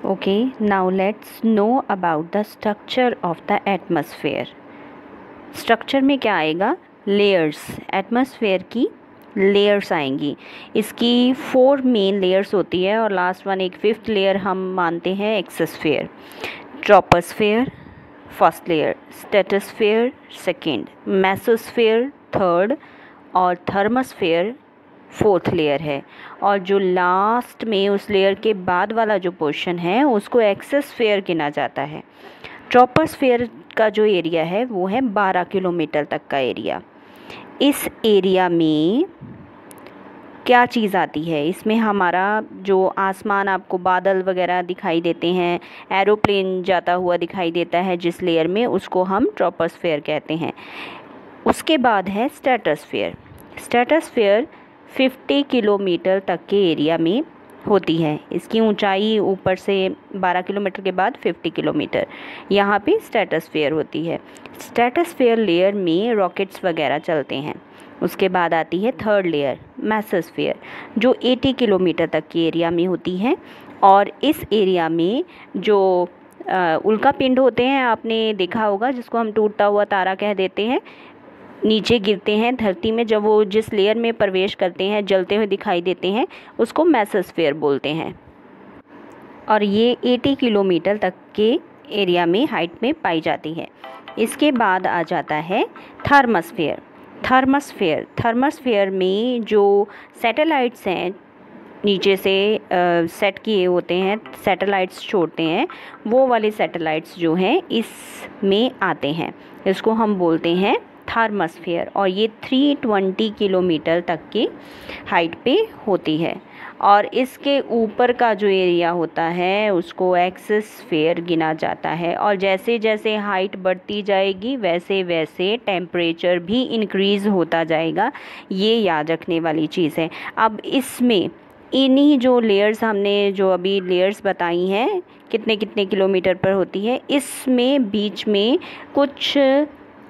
Okay, now let's know about the structure of the atmosphere. Structure में क्या आएगा? Layers, atmosphere की layers आएंगी। इसकी 4 मेन लेयर्स होती है और लास्ट वन एक 5th लेयर हम मानते हैं exosphere. Troposphere first layer, stratosphere second, mesosphere third और थर्मोस्फेयर 4th लेयर है। और जो लास्ट में उस लेयर के बाद वाला जो पोर्शन है उसको एक्सोस्फेयर गिना जाता है। ट्रोपोस्फेयर का जो एरिया है वो है 12 किलोमीटर तक का एरिया। इस एरिया में क्या चीज़ आती है? इसमें हमारा जो आसमान, आपको बादल वगैरह दिखाई देते हैं, एरोप्लेन जाता हुआ दिखाई देता है जिस लेयर में, उसको हम ट्रोपोस्फेयर कहते हैं। उसके बाद है स्ट्रेटोस्फेयर। स्ट्रेटोस्फेयर 50 किलोमीटर तक के एरिया में होती है। इसकी ऊंचाई ऊपर से 12 किलोमीटर के बाद 50 किलोमीटर यहाँ पे स्ट्रेटोस्फेयर होती है। स्ट्रेटोस्फेयर लेयर में रॉकेट्स वगैरह चलते हैं। उसके बाद आती है 3rd लेयर मेसोस्फेयर, जो 80 किलोमीटर तक के एरिया में होती है। और इस एरिया में जो उल्का पिंड होते हैं, आपने देखा होगा, जिसको हम टूटता हुआ तारा कह देते हैं, नीचे गिरते हैं धरती में, जब वो जिस लेयर में प्रवेश करते हैं जलते हुए दिखाई देते हैं, उसको मेसोस्फेयर बोलते हैं। और ये 80 किलोमीटर तक के एरिया में हाइट में पाई जाती है। इसके बाद आ जाता है थर्मोस्फेयर। थर्मोस्फेयर में जो सैटेलाइट्स हैं, नीचे से सेट किए होते हैं, सैटेलाइट्स छोड़ते हैं, वो वाले सैटेलाइट्स जो हैं इसमें आते हैं। इसको हम बोलते हैं थर्मोस्फेयर। और ये 320 किलोमीटर तक की हाइट पे होती है। और इसके ऊपर का जो एरिया होता है उसको एक्सोस्फेयर गिना जाता है। और जैसे जैसे हाइट बढ़ती जाएगी वैसे वैसे टेम्परेचर भी इंक्रीज़ होता जाएगा। ये याद रखने वाली चीज़ है। अब इसमें इन्हीं जो लेयर्स, हमने जो अभी लेयर्स बताई हैं कितने कितने किलोमीटर पर होती है, इसमें बीच में कुछ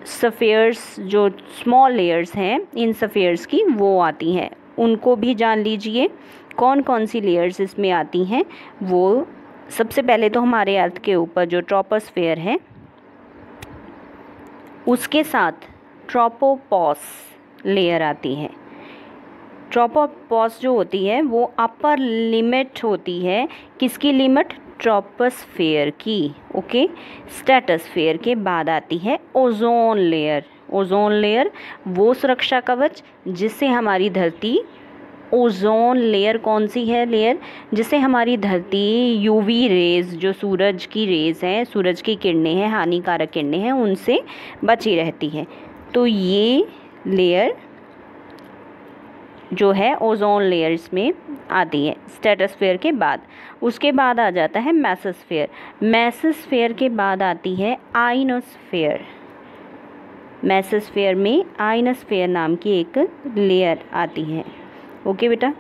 स्फीयर्स, जो स्मॉल लेयर्स हैं इन स्फीयर्स की, वो आती हैं। उनको भी जान लीजिए कौन कौन सी लेयर्स इसमें आती हैं। वो सबसे पहले तो हमारे अर्थ के ऊपर जो ट्रोपोस्फेयर है, उसके साथ ट्रोपोपॉस लेयर आती है। ट्रोपोपॉस जो होती है वो अपर लिमिट होती है। किसकी लिमिट? ट्रोपोस्फेयर की। ओके। स्ट्रेटोस्फेयर के बाद आती है ओजोन लेयर। ओजोन लेयर वो सुरक्षा कवच जिससे हमारी धरती, ओजोन लेयर कौन सी है लेयर? जिससे हमारी धरती यूवी रेज, जो सूरज की रेज हैं, सूरज की किरणें हैं, हानिकारक किरणें हैं, उनसे बची रहती है। तो ये लेयर जो है ओजोन लेयर इसमें आती है स्ट्रेटोस्फेयर के बाद। उसके बाद आ जाता है मेसोस्फेयर। मेसोस्फेयर के बाद आती है आइनोस्फेयर। मेसोस्फेयर में आइनोस्फेयर नाम की एक लेयर आती है। ओके बेटा,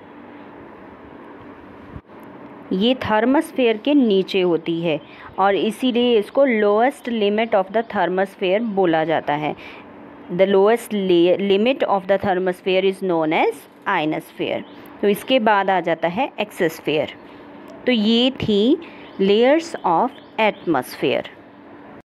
ये थर्मोस्फेयर के नीचे होती है और इसीलिए इसको lowest limit of the thermosphere बोला जाता है। The lowest limit of the thermosphere is known as ionosphere. तो इसके बाद आ जाता है एक्सोस्फेयर। तो ये थी लेयर्स ऑफ एटमॉस्फेयर।